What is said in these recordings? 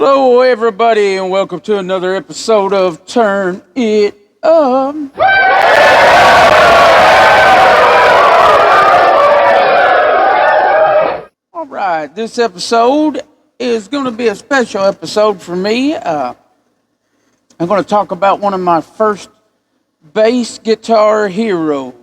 Hello, everybody, and welcome to another episode of Turn It Up. All right, this episode is going to be a special episode for me. I'm going to talk about one of my first bass guitar heroes.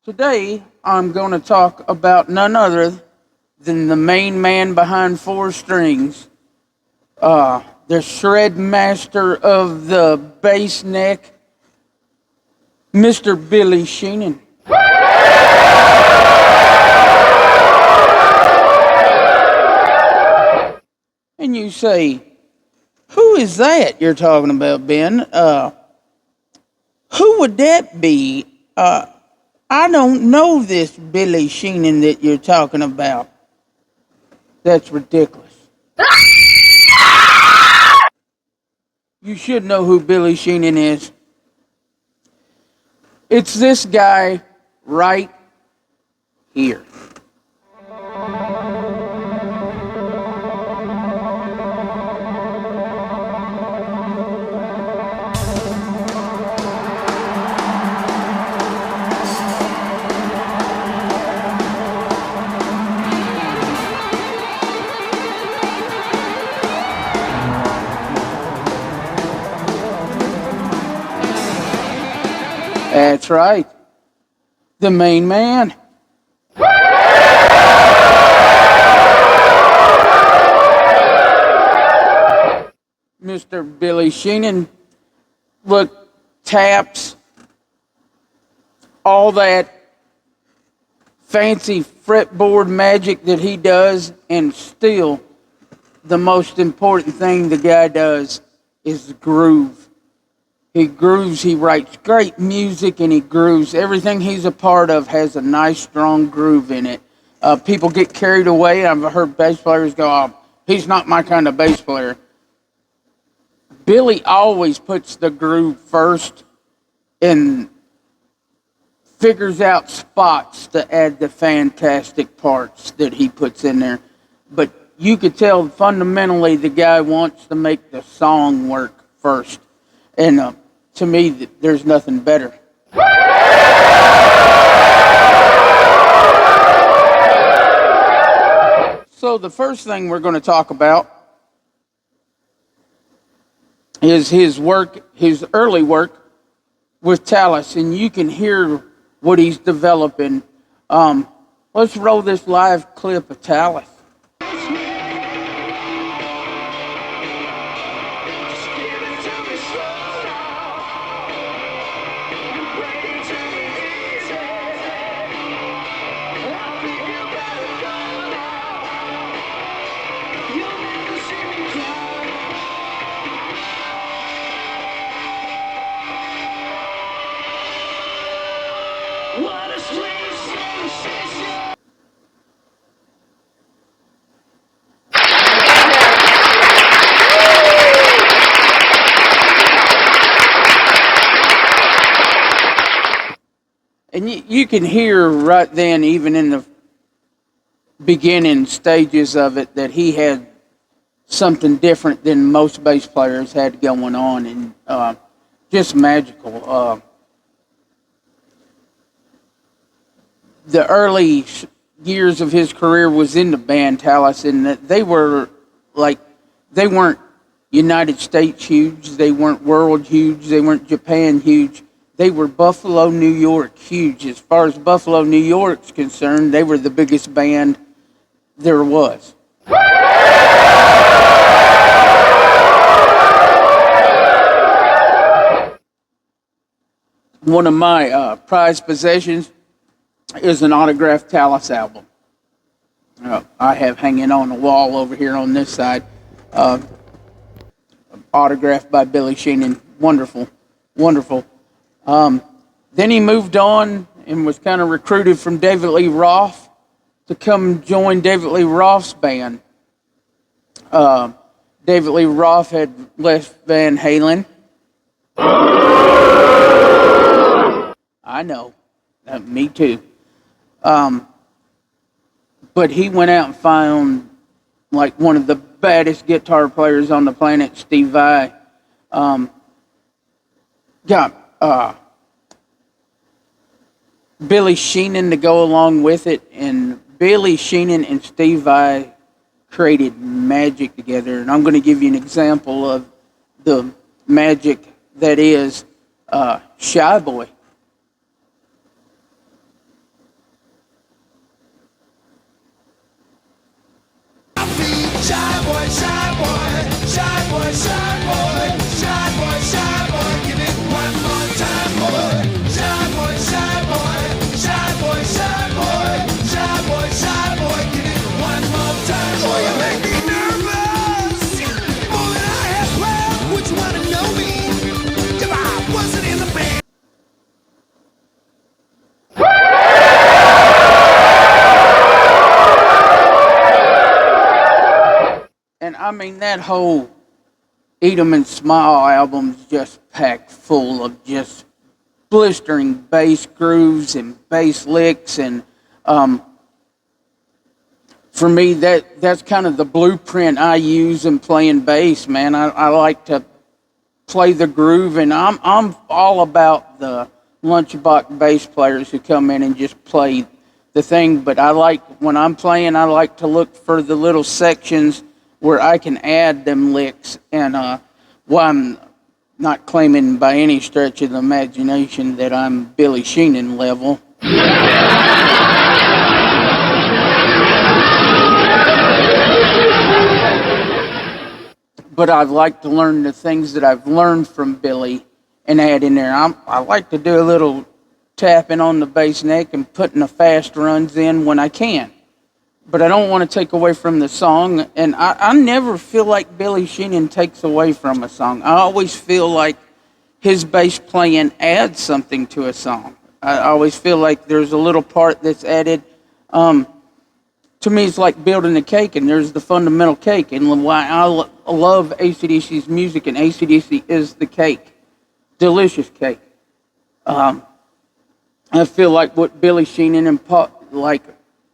Today, I'm going to talk about none other than the main man behind Four Strings, the shred master of the bass neck, Mr. Billy Sheehan. And you say, who is that you're talking about, Ben? Who would that be? I don't know this Billy Sheehan that you're talking about. That's ridiculous. You should know who Billy Sheehan is. It's this guy right here. That's right. The main man. Mr. Billy Sheehan. Look, taps, all that fancy fretboard magic that he does, and still the most important thing the guy does is the groove. He grooves, he writes great music, and he grooves. Everything he's a part of has a nice, strong groove in it. People get carried away. I've heard bass players go, oh, he's not my kind of bass player. Billy always puts the groove first and figures out spots to add the fantastic parts that he puts in there. But you could tell fundamentally the guy wants to make the song work first. And to me, there's nothing better. So the first thing we're going to talk about is his work, his early work with Tallis, and you can hear what he's developing. Let's roll this live clip of Tallis. And you can hear right then, even in the beginning stages of it, that he had something different than most bass players had going on, and just magical. The early years of his career was in the band Tallis, and they weren't United States huge, they weren't world huge, they weren't Japan huge. They were Buffalo, New York huge. As far as Buffalo, New York's concerned, they were the biggest band there was. One of my prized possessions is an autographed Tallis album. I have hanging on the wall over here on this side. Autographed by Billy Sheehan. Wonderful, wonderful. Then he moved on and was kind of recruited from David Lee Roth to come join David Lee Roth's band. David Lee Roth had left Van Halen. I know. Me too. Um, but he went out and found like one of the baddest guitar players on the planet, Steve Vai. Um, got Billy Sheehan to go along with it, and Billy Sheehan and Steve Vai created magic together. And I'm going to give you an example of the magic that is Shy Boy. Shy boy, shy boy, shy boy, shy boy, shy boy, shy boy, give it one more time, boy. Shy boy, shy boy, shy boy, shy boy, shy boy, shy boy, give it one more time, boy. You make me nervous, more than I had planned. Would you wanna know me if I wasn't in the band? And I mean, that whole Eat 'em and Smile album's just packed full of just blistering bass grooves and bass licks. And um, for me, that's kind of the blueprint I use in playing bass, man. I like to play the groove, and I'm all about the lunchbox bass players who come in and just play the thing. But I like when I'm playing, I like to look for the little sections where I can add them licks. And while I'm not claiming by any stretch of the imagination that I'm Billy Sheehan level, but I'd like to learn the things that I've learned from Billy and add in there. I like to do a little tapping on the bass neck and putting the fast runs in when I can. But I don't want to take away from the song, and I never feel like Billy Sheehan takes away from a song. I always feel like his bass playing adds something to a song. I always feel like there's a little part that's added. To me, it's like building a cake, and there's the fundamental cake. And why I love AC/DC's music, and AC/DC is the cake, delicious cake. Um, I feel like what Billy Sheehan and like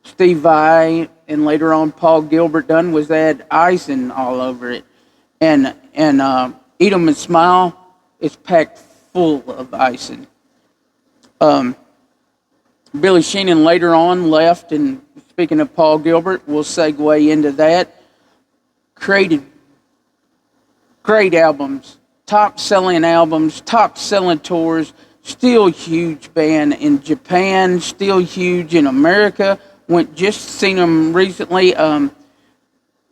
Steve Vai and later on Paul Gilbert done was add icing all over it. And Eat 'em and Smile is packed full of icing. Um, Billy Sheehan later on left, and speaking of Paul Gilbert, we'll segue into that. Created great albums, top selling tours, still huge band in Japan, still huge in America. Just seen them recently.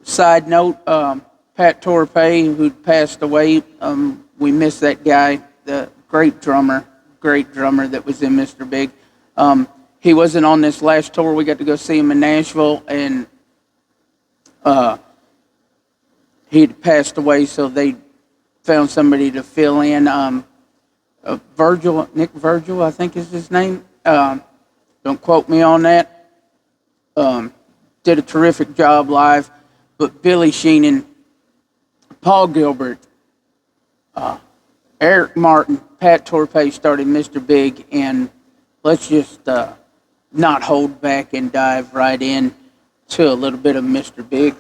Side note, Pat Torpey, who passed away, we miss that guy, the great drummer that was in Mr. Big. He wasn't on this last tour. We got to go see him in Nashville, and he had passed away, so they found somebody to fill in. Nick Virgil, I think is his name. Don't quote me on that. Did a terrific job live. But Billy Sheehan, Paul Gilbert, Eric Martin, Pat Torpey started Mr. Big, and let's just not hold back and dive right in to a little bit of Mr. Big.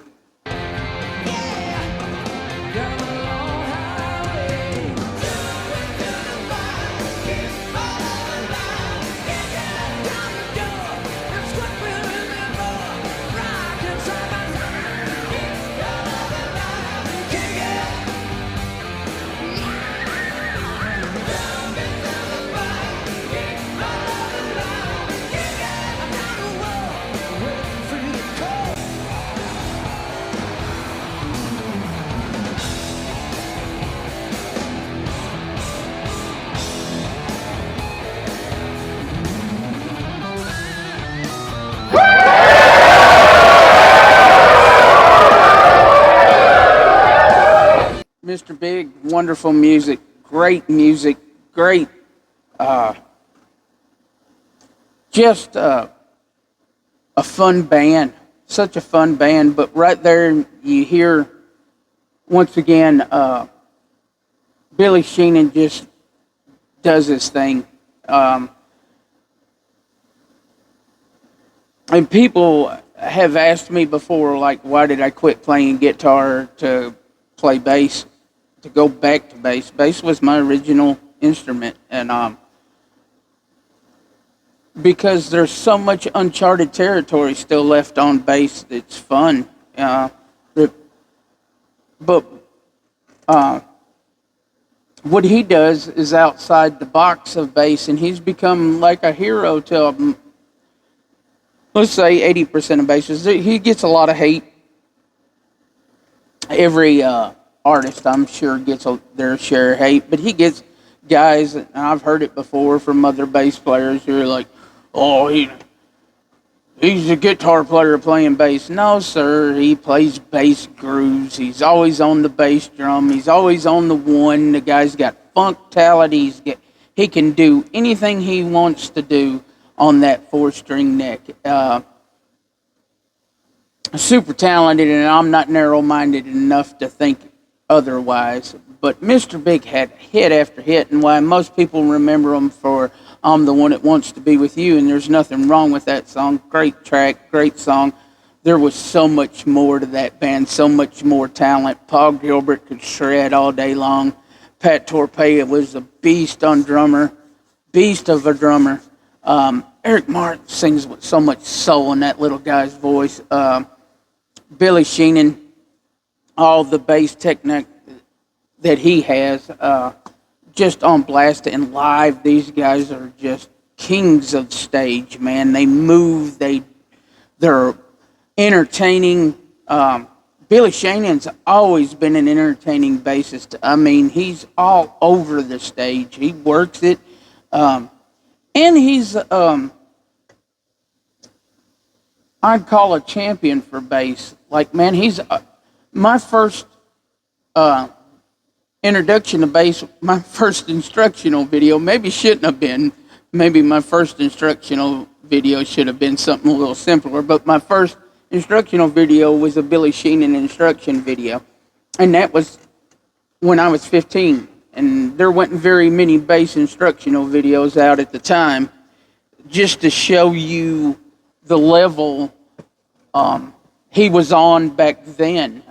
Mr. Big, wonderful music, great, just a fun band, such a fun band. But right there, you hear once again, Billy Sheehan just does his thing. And people have asked me before, like, why did I quit playing guitar to play bass, to go back to bass? Bass was my original instrument, and because there's so much uncharted territory still left on bass that's fun. Uh, but but what he does is outside the box of bass, and he's become like a hero to, let's say, 80% of bassists. He gets a lot of hate. Every artist, I'm sure, gets their share of hate, but he gets guys, and I've heard it before from other bass players who are like, "Oh, he's a guitar player playing bass." No, sir, he plays bass grooves. He's always on the bass drum. He's always on the one. The guy's got functality. He can do anything he wants to do on that four-string neck. Super talented, and I'm not narrow-minded enough to think otherwise. But Mr. Big had hit after hit, and why most people remember him for "I'm the One That Wants to Be With You," and there's nothing wrong with that song. Great track, great song. There was so much more to that band, so much more talent. Paul Gilbert could shred all day long. Pat Torpey was a beast on drummer, beast of a drummer. Eric Martin sings with so much soul in that little guy's voice. Billy Sheehan, all the bass technique that he has, just on blast and live. These guys are just kings of stage, man. They move, they're entertaining. Billy Sheehan's always been an entertaining bassist. I mean, he's all over the stage. He works it, and he's I'd call a champion for bass. Like, man, he's my first introduction to bass. My first instructional video maybe shouldn't have been. Maybe my first instructional video should have been something a little simpler. But my first instructional video was a Billy Sheehan instruction video, and that was when I was 15. And there wasn't very many bass instructional videos out at the time, just to show you the level he was on back then.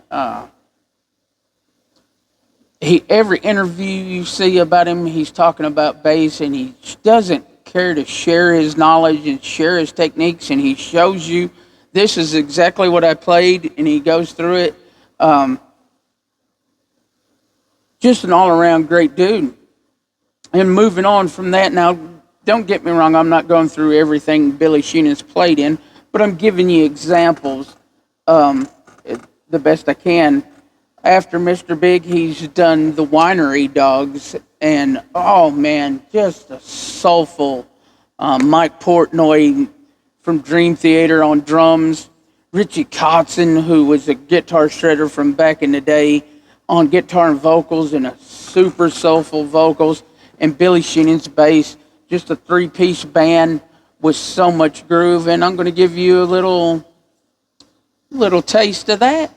Every interview you see about him, he's talking about bass, and he doesn't care to share his knowledge and share his techniques, and he shows you, this is exactly what I played, and he goes through it. Just an all-around great dude. And moving on from that, now, don't get me wrong, I'm not going through everything Billy Sheehan's played in, but I'm giving you examples the best I can. After Mr. Big, he's done the Winery Dogs, and oh man, just a soulful Mike Portnoy from Dream Theater on drums, Richie Kotzen, who was a guitar shredder from back in the day, on guitar and vocals, and a super soulful vocals, and Billy Sheehan's bass, just a three-piece band with so much groove. And I'm going to give you a little taste of that.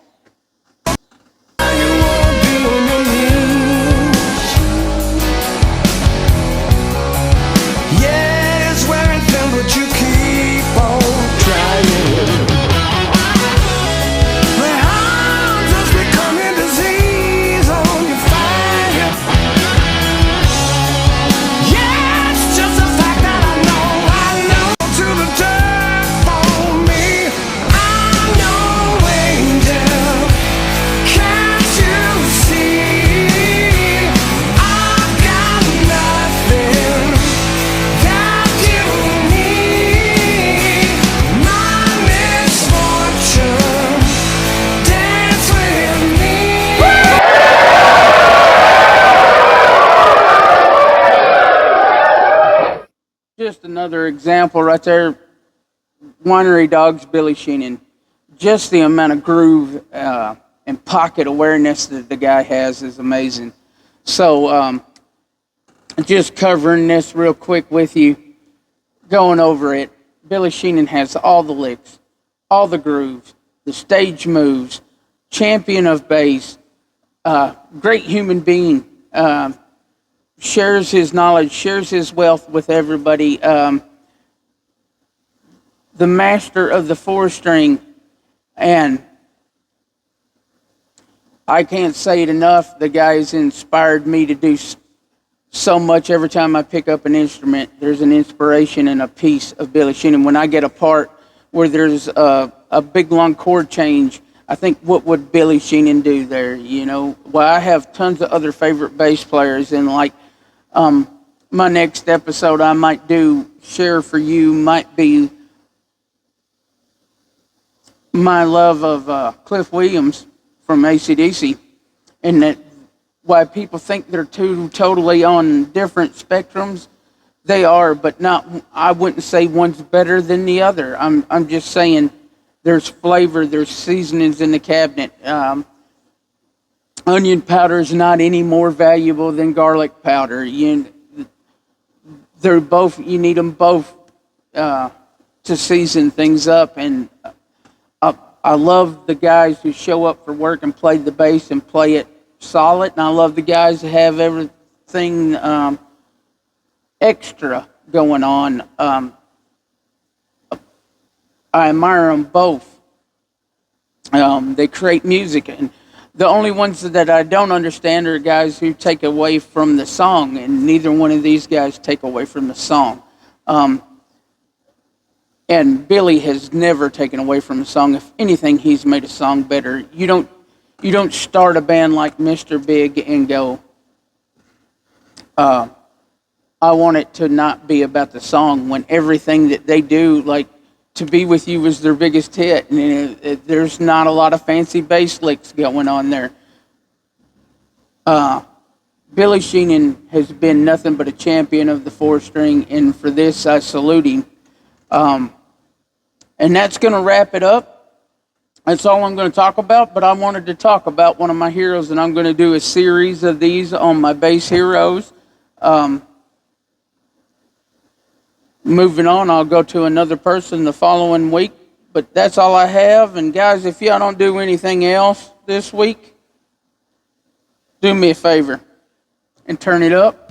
Just another example right there. Winery Dogs, Billy Sheehan. Just the amount of groove and pocket awareness that the guy has is amazing. So, just covering this real quick with you, going over it. Billy Sheehan has all the licks, all the grooves, the stage moves, champion of bass, great human being. Shares his knowledge, shares his wealth with everybody. the master of the 4-string, and I can't say it enough. The guy has inspired me to do so much. Every time I pick up an instrument, there's an inspiration and a piece of Billy Sheehan. When I get a part where there's a big long chord change, I think, what would Billy Sheehan do there? You know, well, I have tons of other favorite bass players, and like my next episode, I might do share for you might be my love of Cliff Williams from AC/DC, and that why people think they're two totally on different spectrums. They are, but not. I wouldn't say one's better than the other. I'm just saying there's flavor, there's seasonings in the cabinet. Onion powder is not any more valuable than garlic powder. They're both. You need them both to season things up, and I love the guys who show up for work and play the bass and play it solid, and I love the guys who have everything extra going on. I admire them both. They create music, and the only ones that I don't understand are guys who take away from the song, and neither one of these guys take away from the song. And Billy has never taken away from a song. If anything, he's made a song better. You don't start a band like Mr. Big and go, I want it to not be about the song, when everything that they do, like To Be With You was their biggest hit, and there's not a lot of fancy bass licks going on there. Billy Sheehan has been nothing but a champion of the 4-string, and for this I salute him. And that's going to wrap it up. That's all I'm going to talk about, but I wanted to talk about one of my heroes, and I'm going to do a series of these on my bass heroes. Moving on, I'll go to another person the following week, but that's all I have. And guys, if y'all don't do anything else this week, do me a favor and turn it up.